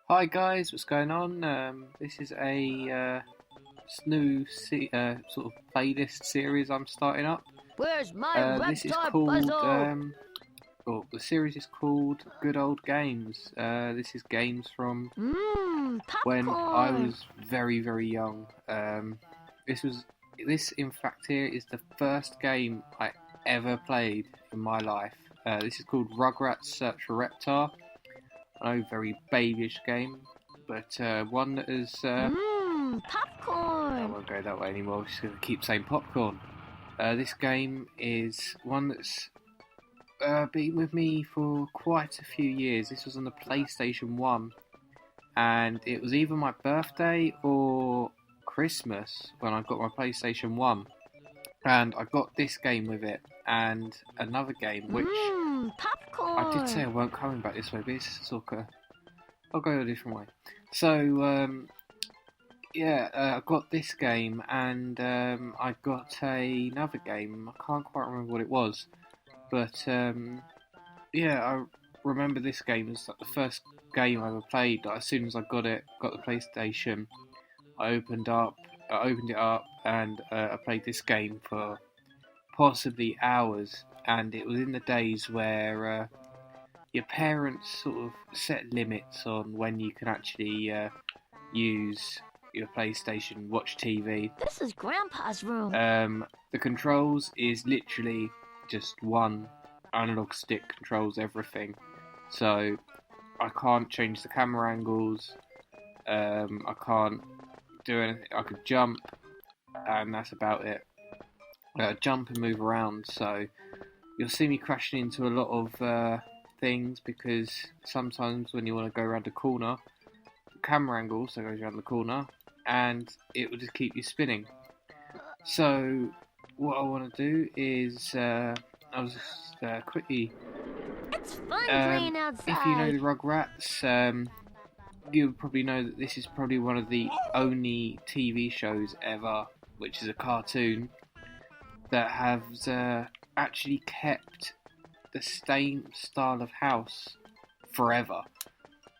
Hi guys, what's going on? This is a new sort of playlist series I'm starting up. Where's my This is Reptar called, puzzle? the series is called Good Old Games. This is games from when I Popcorn. was very, very young. This in fact here is the first game I ever played in my life. This is called Rugrats Search for Reptar. I know, very babyish game, but one that is. I Popcorn. won't go that way anymore. I'm just going to keep saying popcorn. This game is one that's been with me for quite a few years. This was on the PlayStation 1, and it was either my birthday or Christmas when I got my PlayStation 1. And I got this game with it, and another game which Popcorn. I did say I weren't coming back this way, but it's sort of. I'll go a different way. So, I got this game, and I got another game. I can't quite remember what it was, but I remember this game as like the first game I ever played. Like, as soon as I got the PlayStation, I opened it up, and I played this game for possibly hours. And it was in the days where your parents sort of set limits on when you can actually use your PlayStation, watch TV. This is Grandpa's room. The controls is literally just one analog stick controls everything. So I can't change the camera angles. I can't do anything. I could jump, and that's about it. Jump and move around. So you'll see me crashing into a lot of things because sometimes when you want to go around a corner, the camera angle also goes around the corner, and it will just keep you spinning. So what I want to do is I'll just quickly. It's fun playing outside. If you know the Rugrats, you'll probably know that this is probably one of the only TV shows ever, which is a cartoon, that has actually kept the same style of house forever.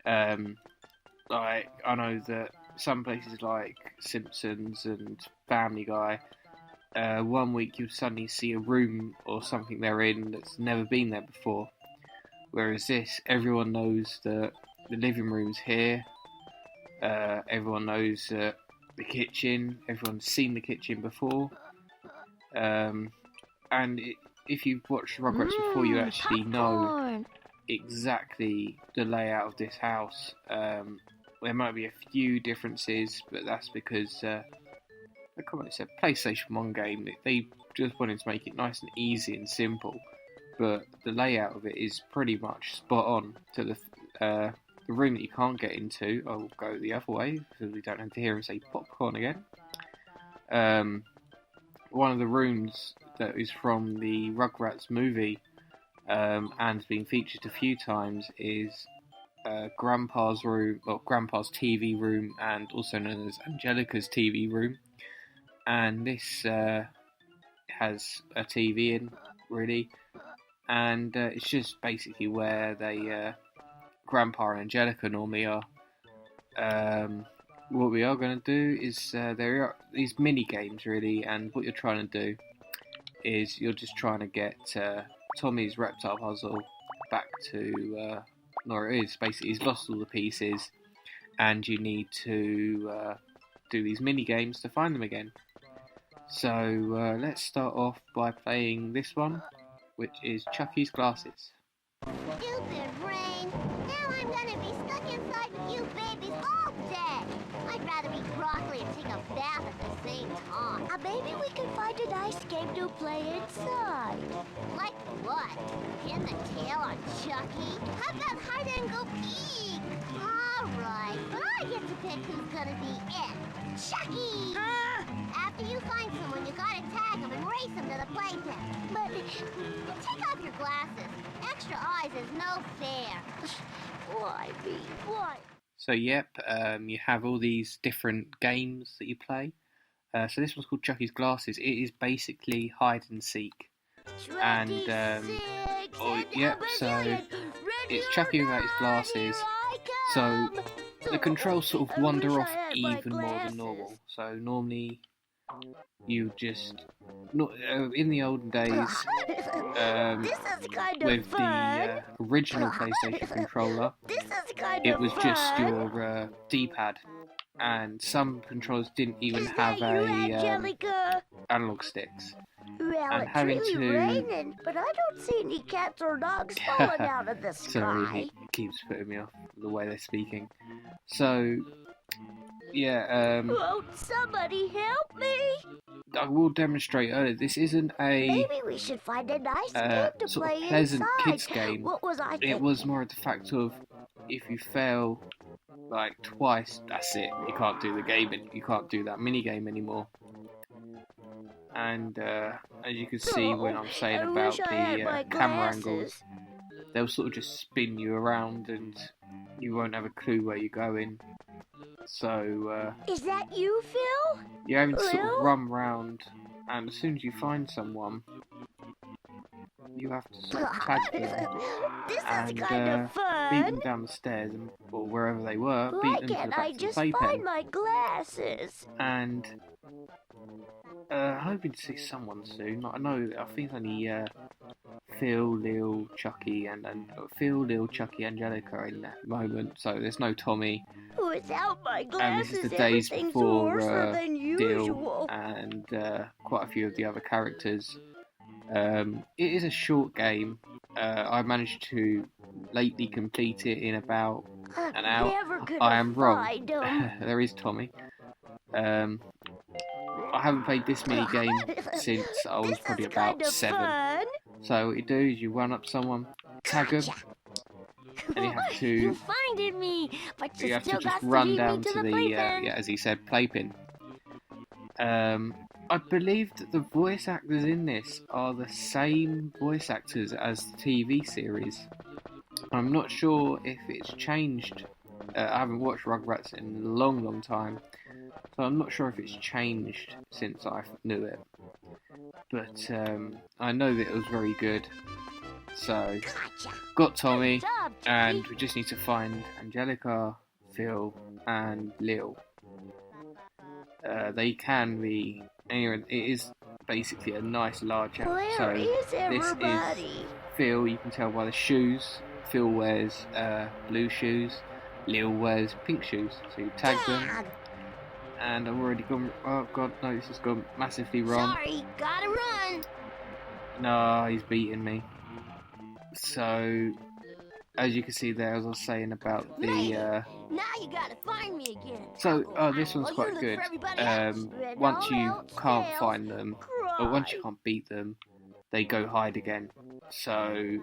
Like, I know that some places like Simpsons and Family Guy, one week you'll suddenly see a room or something they're in that's never been there before. Whereas this, everyone knows that the living room's here. Everyone knows the kitchen. Everyone's seen the kitchen before. If you've watched Rugrats before, you actually know exactly the layout of this house. There might be a few differences, but that's because it's a PlayStation 1 game. They just wanted to make it nice and easy and simple, but the layout of it is pretty much spot on to the room that you can't get into. I'll go the other way because we don't have to hear him say popcorn again. One of the rooms that is from the Rugrats movie and has been featured a few times is Grandpa's room, or Grandpa's TV room, and also known as Angelica's TV room. And this has a TV in, really, and it's just basically where Grandpa and Angelica normally are. What we are going to do is there are these mini games, really, and what you're trying to do is you're just trying to get Tommy's Reptar puzzle back to where it is. Basically, he's lost all the pieces, and you need to do these mini games to find them again. So let's start off by playing this one, which is Chucky's Glasses. Stupid rain! Now I'm gonna be stuck inside with you babies all day! I'd rather eat broccoli and take a bath at the same time. Maybe we can find a nice game to play inside. Like what? Pin the tail on Chucky? How about hide and go peek? Alright, but I get to pick who's gonna be it. Chucky! After you find someone, you gotta tag them and race them to the playpen. But take off your glasses. Extra eyes is no fair. Why me? Why? So you have all these different games that you play. So this one's called Chucky's Glasses. It is basically hide and seek. And so it's Chucky without his glasses. So the controls sort of I wander wish I off had my even more than normal. glasses. So normally you just not in the olden days This is kind of with fun. the original PlayStation controller, This is kind it of was fun. just your D-pad, and some controllers didn't even Is have that you, a Angelica? analog sticks. Well, and it's having really to- raining, but I don't see any cats or dogs falling out of the Sorry, sky. he keeps putting me off the way they're speaking. So, yeah, Won't somebody help me? I will demonstrate earlier. This isn't a Maybe we should find a nice game to sort play of pleasant inside. kids game. What was I thinking? It was more of the fact of if you fail like twice, that's it. You can't do the game, and you can't do that mini game anymore. And as you can see when I'm saying I about wish I had my the camera glasses. angles, they'll sort of just spin you around, and you won't have a clue where you're going. So Is that you, Phil? you're having to sort Lil? of run round, and as soon as you find someone, you have to sort of tag them, This is and kind of beat fun. them down the stairs, or wherever they were, Why beat them to the can't back I of the just playpen. find my glasses? And hoping to see someone soon. I know, I think only Phil, Lil, Chucky, and Phil, Lil, Chucky, Angelica in that moment. So there's no Tommy. Without my And glasses, this is the days everything's before worse than Dill usual. and quite a few of the other characters. It is a short game. I managed to lately complete it in about an hour. Never could I am wrong. find 'em. There is Tommy. I haven't played this mini game since I was This probably is about kind of 7. Fun. So what you do is you run up someone, tag them, and you have to You finded me, but you, you have still to just got to run lead down me to to the the playpen. yeah, as he said, playpen. I believe that the voice actors in this are the same voice actors as the TV series. I'm not sure if it's changed. I haven't watched Rugrats in a long, long time, so I'm not sure if it's changed since I knew it. But I know that it was very good. So, Gotcha. got Tommy, Good job, Chucky. and we just need to find Angelica, Phil, and Lil. They can be anywhere. It is basically a nice large app. Where So is this everybody? is Phil. You can tell by the shoes. Phil wears blue shoes. Lil wears pink shoes. So you tag them. Dad, And I've already gone. Oh god, no! This has gone massively wrong. Sorry, gotta run. No, he's beating me. So, as you can see there, as I was saying about the. Now you gotta find me again. This one's Well, quite you look good. for everybody else. When Once all you else can't fails, find them, or once you can't beat them, they go hide again. So,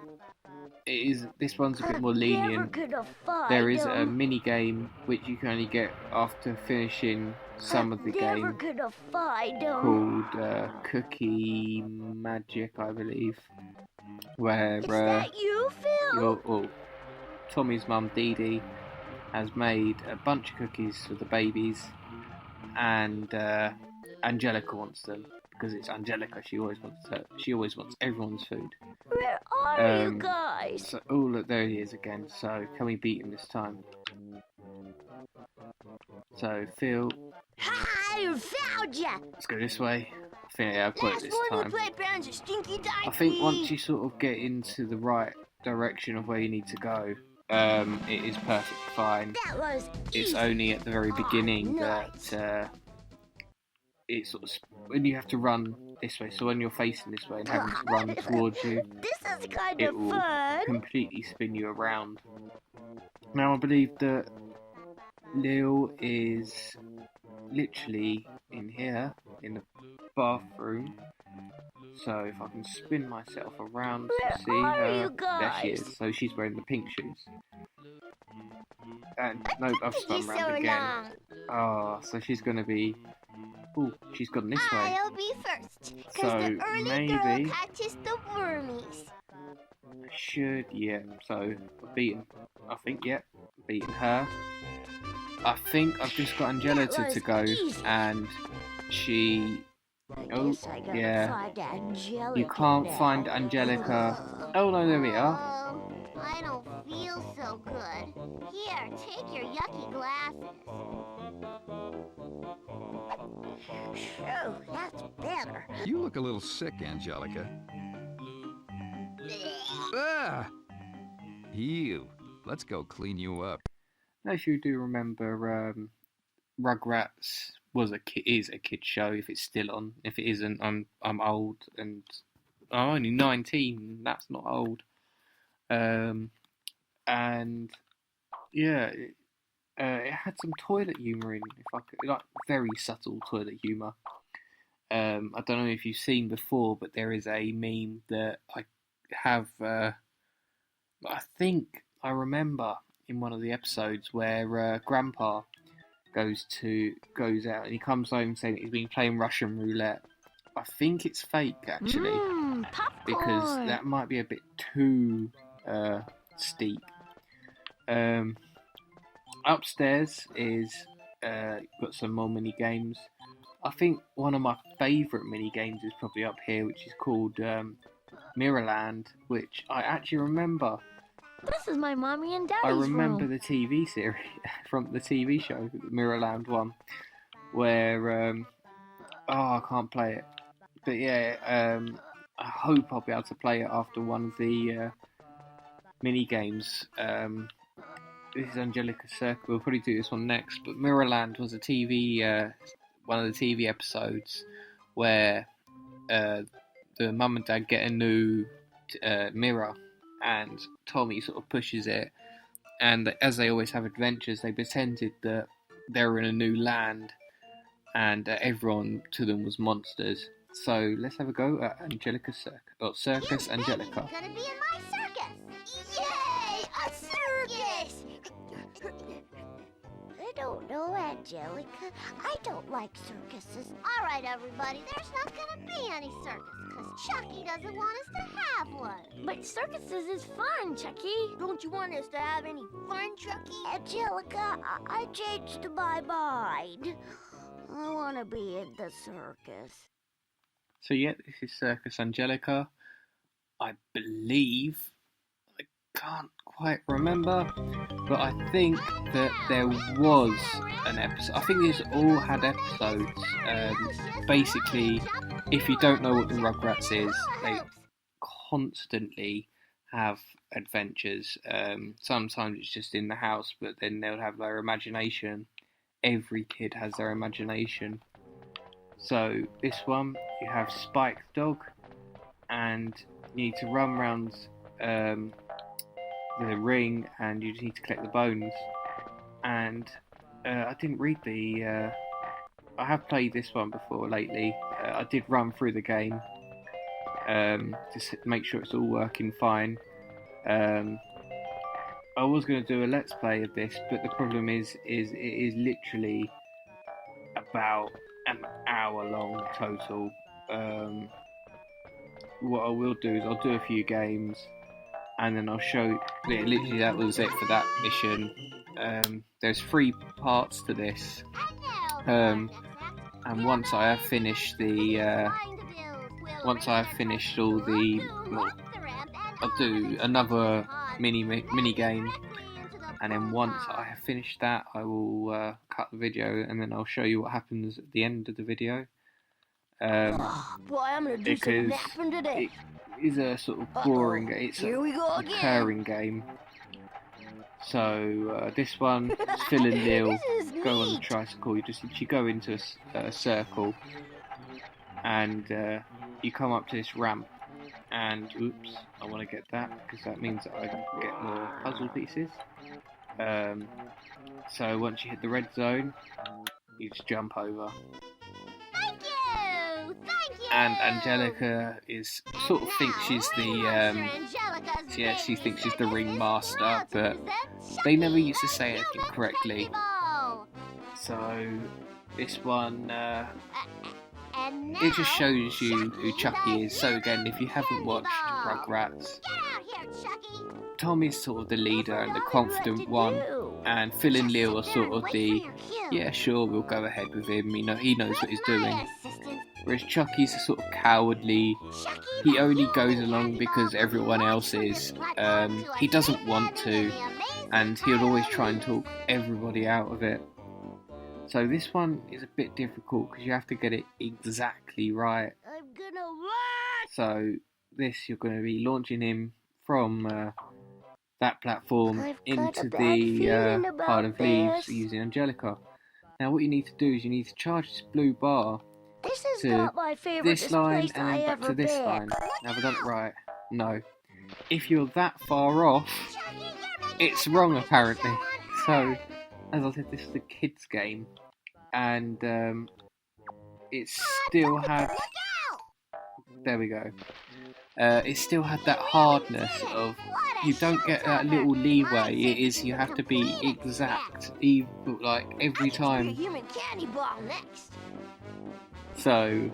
this one's a bit more Never lenient. could have find There is a 'em. mini game which you can only get after finishing some of the Never game, could have find 'em. called Cookie Magic, I believe, where Is that you, Phil? Tommy's mum Dee Dee has made a bunch of cookies for the babies, and Angelica wants them because it's Angelica. She always wants everyone's food. Where are you Um, guys? So, oh look, there he is again. So can we beat him this time? So Phil, Ha! I found ya. let's go this way. I think I've got it Last this one time. to play pounds of stinky dicey. I think once you sort of get into the right direction of where you need to go, it is perfectly fine. That was It's easy. only at the very beginning nice. that it's sort of when you have to run this way. So when you're facing this way and having to run towards you, This is kind it of will fun. completely spin you around. Now I believe that Lil is literally in here in the bathroom. So if I can spin myself around Where to see are her, you there she guys? is. So she's wearing the pink shoes. And no, I've Took you spun round so again. long. Oh, so she's gonna be. Oh, she's gone this way. I'll be first. Cause So, the early maybe- girl catches the wormies. Yeah. So I've beaten. I think, yeah, beaten her. I think I've just got Angelica That to was go, easy. and she. I Oh, guess I gotta yeah. find Angelica You can't now. find Angelica. Oh no, there we are. I don't feel so good. Here, take your yucky glasses. Phew, that's better. You look a little sick, Angelica. Ah! You. Let's go clean you up. As you do remember, Rugrats is a kid show if it's still on. If it isn't, I'm old and I'm only 19. That's not old. And yeah, it had some toilet humour in, if I could, like very subtle toilet humour. I don't know if you've seen before, but there is a meme that I have. I think I remember in one of the episodes where Grandpa goes out and he comes home saying he's been playing Russian roulette. I think it's fake actually, because that might be a bit too steep. Upstairs is got some more mini games. I think one of my favourite mini games is probably up here, which is called Mirrorland, which I actually remember. This is my mommy and daddy's I remember room. the TV series from the TV show, the Mirrorland one, where I can't play it, but yeah, I hope I'll be able to play it after one of the mini games. This is Angelica Circle. We'll probably do this one next, but Mirrorland was a TV, one of the TV episodes where the mum and dad get a new mirror, and Tommy sort of pushes it, and as they always have adventures, they pretended that they were in a new land, and everyone to them was monsters. So let's have a go at Angelica Circus Angelica. Gonna be in my circus! Yay! A circus! I don't know, Angelica. I don't like circuses. All right, everybody, there's not gonna be any circus, because Chucky doesn't want us to have one. But circuses is fun, Chucky. Don't you want us to have any fun, Chucky? Angelica, I changed my mind. I want to be in the circus. So yeah, this is Circus Angelica. I believe, I can't quite remember, but I think that there was an episode. I think these all had episodes. Basically, if you don't know what the Rugrats is, they constantly have adventures. Sometimes it's just in the house, but then they'll have their imagination. Every kid has their imagination. So this one, you have Spike the dog, and you need to run around the ring, and you just need to collect the bones. And I didn't read the. I have played this one before lately. I did run through the game just to make sure it's all working fine. I was going to do a let's play of this, but the problem is it is literally about an hour long total. What I will do is I'll do a few games, and then I'll show. Yeah, literally that was it for that mission. There's 3 parts to this, and once I have finished once I have finished all the, well, I'll do another mini game, and then once I have finished that, I will cut the video, and then I'll show you what happens at the end of the video. Boy, I'm gonna do some Because napping today. it is a sort of boring game. It's Here we go a again. recurring game. So this one, Phil and Neil This is go on the neat. tricycle. You just literally go into a circle, and you come up to this ramp. And oops, I want to get that because that means that I can get more puzzle pieces. So once you hit the red zone, you just jump over. Thank you! Thank you! And Angelica is sort of thinks she's the she thinks she's the ringmaster, but they never used to say anything correctly. So this one, it just shows you who Chucky is. So again, if you haven't watched Rugrats, Tommy's sort of the leader and the confident one, and Phil and Leo are sort of the, yeah, sure, we'll go ahead with him. You know, he knows what he's doing. Whereas Chucky's a sort of cowardly. He only goes along because everyone else is. He doesn't want to, and he'll always try and talk everybody out of it. So this one is a bit difficult because you have to get it exactly right. I'm gonna run! So this, you're going to be launching him from that platform I've got into a bad the feeling about pile of leaves this. using Angelica. Now what you need to do is you need to charge this blue bar This is to not my favorite this line place and I then back ever to this been. line. Now have I done it right? No. If you're that far off, it's wrong apparently. So, as I said, this is a kids game, and it still had. There we go. It still had that hardness of you don't get that little leeway. It is you have to be exact, even like every time. Human candy bar next. So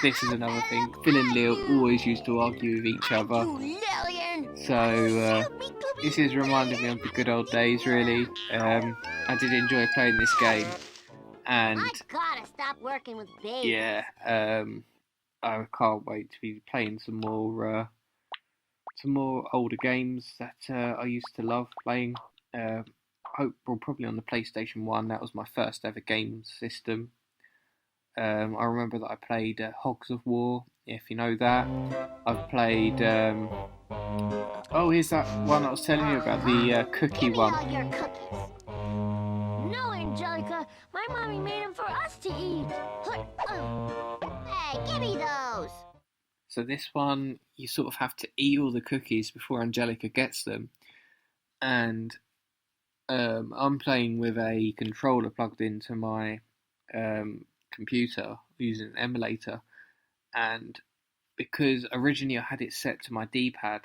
this is another thing. Phil and Lil always used to argue with each other. So this is reminding me of the good old days, really. I did enjoy playing this game, and I gotta stop working with babies. yeah, I can't wait to be playing some more older games that I used to love playing. Probably on the PlayStation 1. That was my first ever game system. I remember that I played Hogs of War, if you know that. I've played. Oh, here's that one I was telling you about, the cookie Give me one. all your cookies. No, Angelica, my mommy made them for us to eat. Hey, give me those. So this one, you sort of have to eat all the cookies before Angelica gets them. And I'm playing with a controller plugged into my computer using an emulator. And because originally I had it set to my D-pad,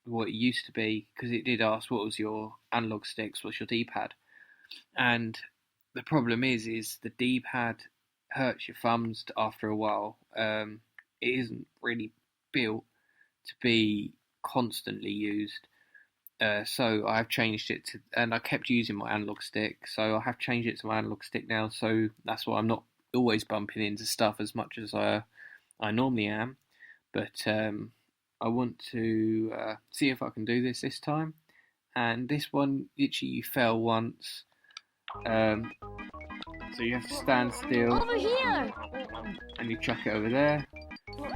what it used to be, because it did ask what was your analog sticks, what's your D-pad. And the problem is the D-pad hurts your thumbs after a while. It isn't really built to be constantly used. So I've changed it to, and I kept using my analog stick, so I have changed it to my analog stick now, so that's why I'm not always bumping into stuff as much as I normally am. But I want to see if I can do this time. And this one, literally you fell once. So you have to stand still. Over here! And you chuck it over there. Where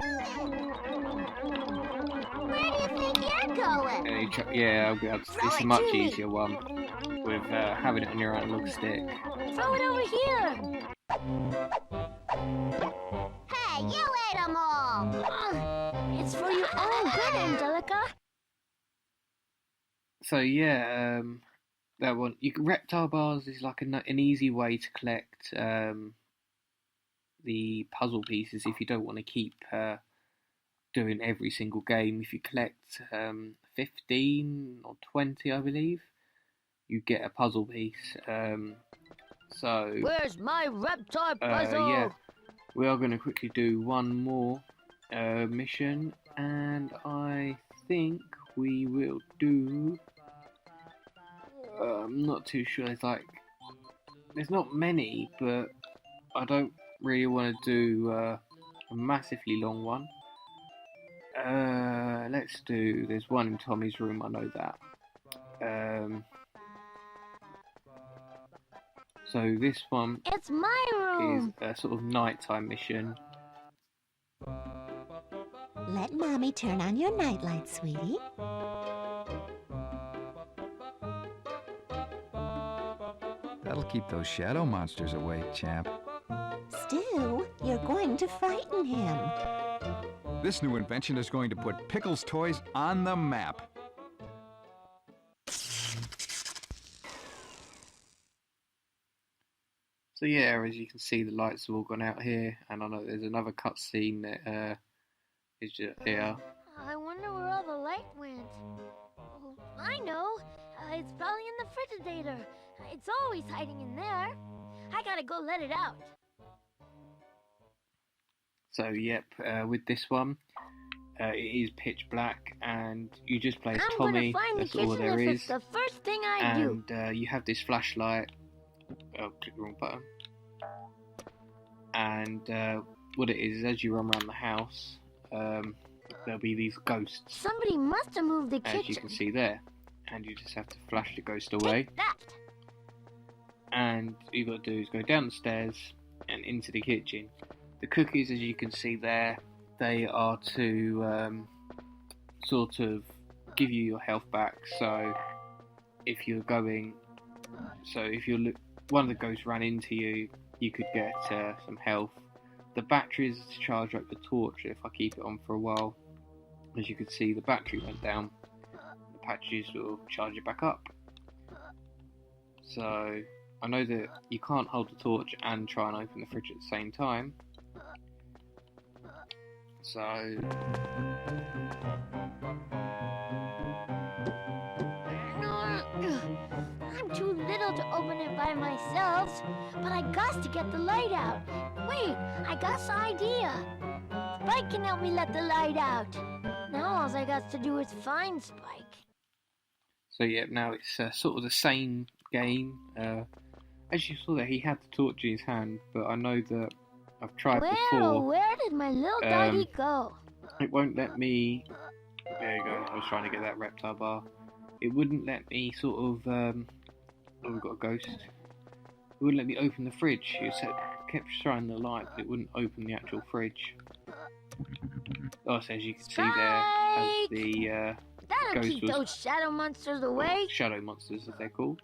do you think you're going? And you chuck, yeah, I'll be able to, it's a much easier one with having it on your analog stick. Throw it over here! Hey, you ate them all. It's for your own good, Angelica. So yeah, that one. Reptar bars is like an easy way to collect the puzzle pieces if you don't want to keep doing every single game. If you collect 15 or 20, I believe, you get a puzzle piece. So Where's my Reptar puzzle? yeah, we are going to quickly do one more mission, and I think we will do. I'm not too sure. There's not many, but I don't really want to do a massively long one. Let's do. There's one in Tommy's room. I know that. So this one It's my room. is a sort of nighttime mission. Let Mommy turn on your nightlight, sweetie. That'll keep those shadow monsters away, champ. Stu, you're going to frighten him. This new invention is going to put Pickles toys on the map. So yeah, as you can see, the lights have all gone out here, and I know there's another cutscene that is just here. I wonder where all the light went. Oh, I know. It's probably in the frigidator. It's always hiding in there. I gotta go let it out. So yep, with this one, it is pitch black, and you just play as I'm Tommy. gonna find the That's all kitchen there if is. it's the first thing I do. And you have this flashlight. Oh, click the wrong button. And what it is as you run around the house, there'll be these ghosts, Somebody must have moved the as kitchen. you can see there, and you just have to flash the ghost away. Take that. And all you got to do is go down the stairs and into the kitchen. The cookies, as you can see there, they are to sort of give you your health back. So if you're one of the ghosts ran into you, you could get some health. The batteries to charge up the torch if I keep it on for a while. As you can see, the battery went down. The patches will charge it back up. So I know that you can't hold the torch and try and open the fridge at the same time. So I'm too little to open it by myself, but I got to get the light out. Wait, I got an idea. Spike can help me let the light out. Now all I got to do is find Spike. So yeah, now it's sort of the same game. As you saw there, he had the torch in his hand, but I know that I've tried before. Where did my little doggy go? It won't let me. There you go. I was trying to get that Reptar bar. It wouldn't let me sort of. Oh, we've got a ghost. It wouldn't let me open the fridge. It kept shining the light, but it wouldn't open the actual fridge. Oh, so as you can see there, as the That'll ghost keep was those shadow monsters away. shadow monsters, as they're called.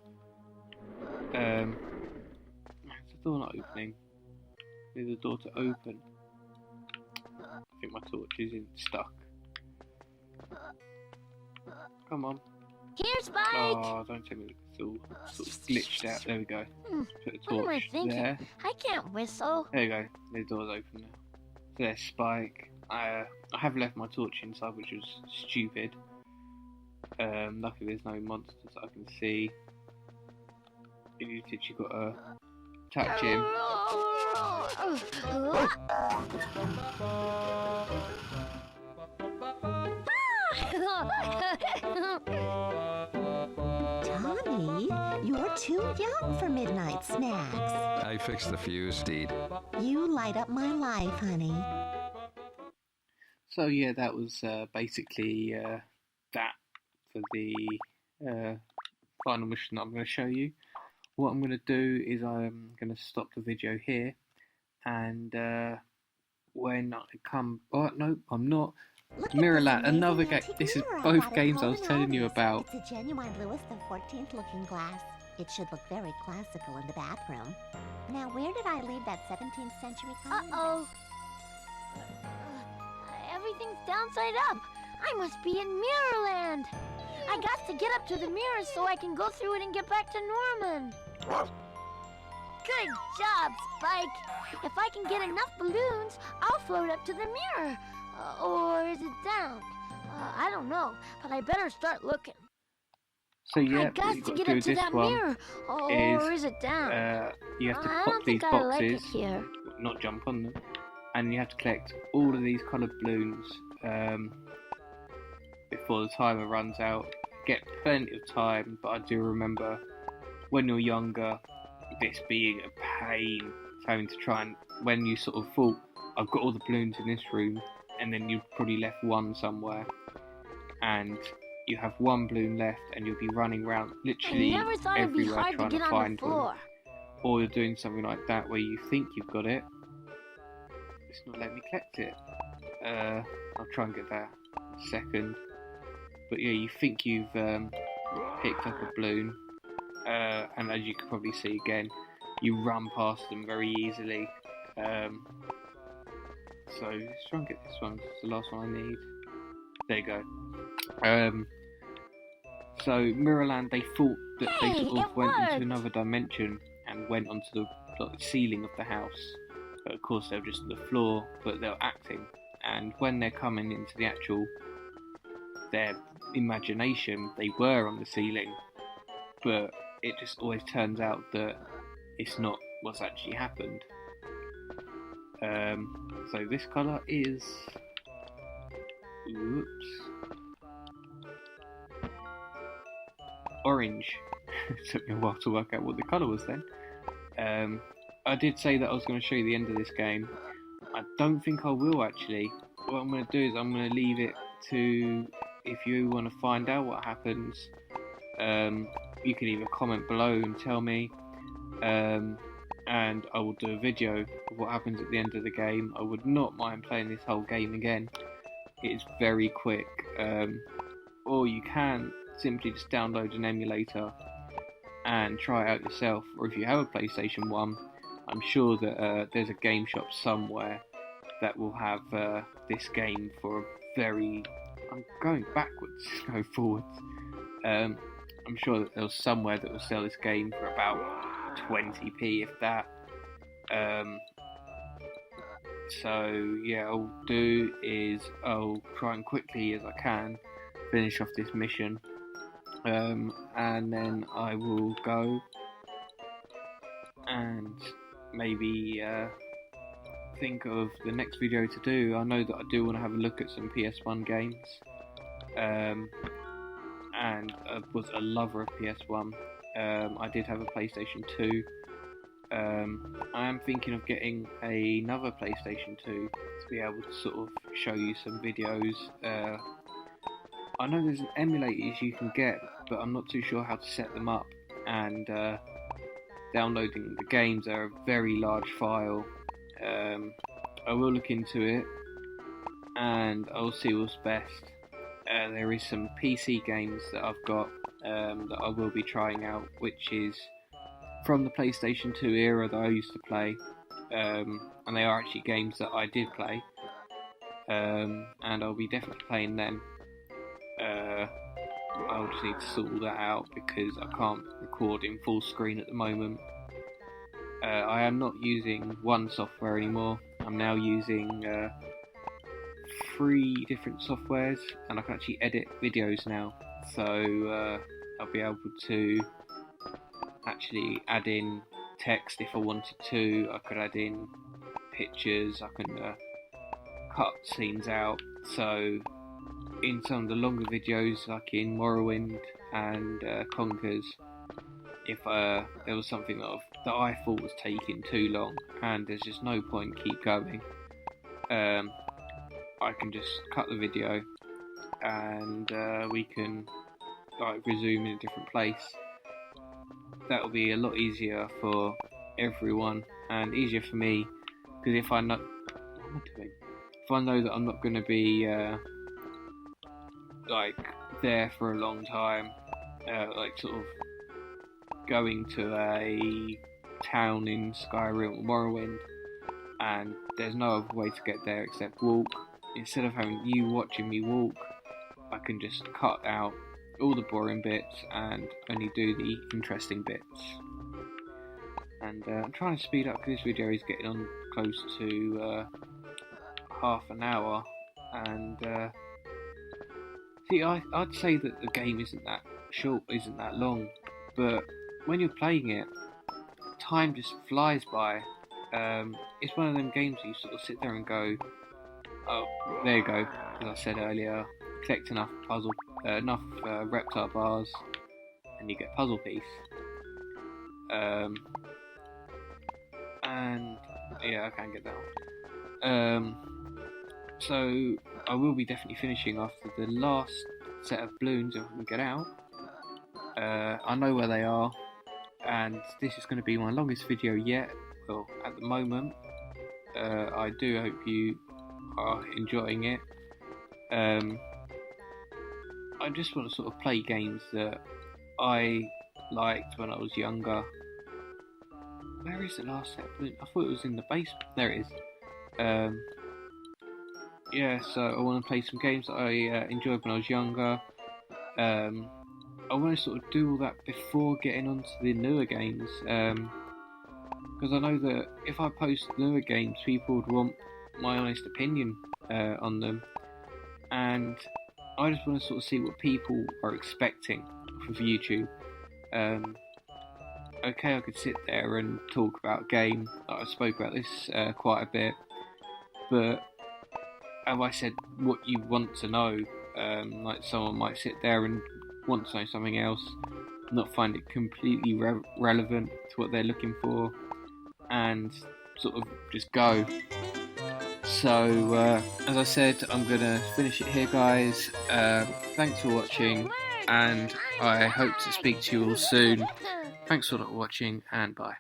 Is the door not opening? There's a door to open. I think my torch is stuck. Come on. Here, Spike. Oh, don't tell me it's all sort of glitched out. There we go. Put the What am I torch thinking? there. I can't whistle. There you go. The door's open now. There's Spike. I have left my torch inside, which was stupid. Luckily there's no monsters that I can see. If you literally got to touch him. Tommy, you're too young for midnight snacks. I fixed the fuse, Deed. You light up my life, honey. So yeah, that was basically that for the final mission that I'm going to show you. What I'm going to do is I'm going to stop the video here, and when I come... Oh, no, I'm not. Mirrorland, another game. This is both games I was telling you about. It's a genuine Louis XIV looking glass. It should look very classical in the bathroom. Now, where did I leave that 17th century kind? Uh-oh. Everything's downside up. I must be in Mirrorland. I got to get up to the mirror so I can go through it and get back to Norman. Good job, Spike. If I can get enough balloons, I'll float up to the mirror. Or is it down? I don't know, but I better start looking. So yeah, I what got you've to got get to do up with to this that one mirror. Or is it down? you have to I pop don't these think I like it boxes, here. not jump on them, and you have to collect all of these coloured balloons before the timer runs out. Get plenty of time, but I do remember when you're younger, this being a pain, having to try and, when you sort of thought, I've got all the balloons in this room, and then you've probably left one somewhere, and you have one balloon left, and you'll be running around literally I never thought it'd be everywhere hard to trying get to on find the floor. one. Or you're doing something like that where you think you've got it, it's not letting me collect it. I'll try and get that in a second. But yeah, you think you've picked up a balloon, and as you can probably see again, you run past them very easily. So let's try and get this one, it's the last one I need. There you go. So Mirrorland, they thought that they sort of went into another dimension and went onto the ceiling of the house. But of course they were just on the floor, but they were acting. And when they're coming into the actual, their imagination, they were on the ceiling. But it just always turns out that it's not what's actually happened. So this colour is... Oops. Orange. It took me a while to work out what the colour was then. I did say that I was going to show you the end of this game. I don't think I will actually. What I'm going to do is I'm going to leave it to, if you want to find out what happens, you can either comment below and tell me, and I will do a video of what happens at the end of the game. I would not mind playing this whole game again. It's very quick, or you can simply just download an emulator and try it out yourself, or if you have a PlayStation 1, I'm sure that there's a game shop somewhere that will have this game for a very... I'm going backwards, go forwards. I'm sure that there's somewhere that will sell this game for about 20p, if that. So yeah, I'll do is I'll try and quickly as I can finish off this mission, and then I will go and maybe think of the next video to do. I know that I do want to have a look at some PS1 games, and I was a lover of PS1. I did have a PlayStation 2. I am thinking of getting another PlayStation 2 to be able to sort of show you some videos. I know there's emulators you can get, but I'm not too sure how to set them up, and downloading the games are a very large file. I will look into it and I'll see what's best. There is some PC games that I've got that I will be trying out, which is from the PlayStation 2 era that I used to play, and they are actually games that I did play, and I'll be definitely playing them. I'll just need to sort all that out because I can't record in full screen at the moment. I am not using one software anymore. I'm now using 3 different softwares, and I can actually edit videos now. So I'll be able to actually add in text if I wanted to. I could add in pictures. I can cut scenes out. So in some of the longer videos, like in Morrowind and Conkers, if there was something that I thought was taking too long and there's just no point keep going, I can just cut the video and we can like resume in a different place. That will be a lot easier for everyone and easier for me, because if I know what am I doing? If I know that I'm not going to be like there for a long time, like sort of going to a town in Skyrim or Morrowind, and there's no other way to get there except walk. Instead of having you watching me walk, I can just cut out all the boring bits and only do the interesting bits. And I'm trying to speed up because this video is getting on close to half an hour, and see, I'd say that the game isn't that short, isn't that long, but when you're playing it, time just flies by. It's one of them games that you sort of sit there and go, oh, there you go, as I said earlier, collect enough Reptar bars and you get puzzle piece. And yeah, I can get that one. So I will be definitely finishing after the last set of balloons if I can get out. I know where they are, and this is going to be my longest video yet. Well, at the moment, I do hope you are enjoying it. I just want to sort of play games that I liked when I was younger. Where is the last set? I thought it was in the basement. There it is. Yeah, so I want to play some games that I enjoyed when I was younger. I want to sort of do all that before getting onto the newer games, because I know that if I post newer games, people would want my honest opinion on them, and I just want to sort of see what people are expecting from YouTube. Okay, I could sit there and talk about a game. I spoke about this quite a bit, but have I said what you want to know? Like someone might sit there and want to know something else, not find it completely relevant to what they're looking for, and sort of just go. So, as I said, I'm going to finish it here, guys. Thanks for watching, and I hope to speak to you all soon. Thanks for watching, and bye.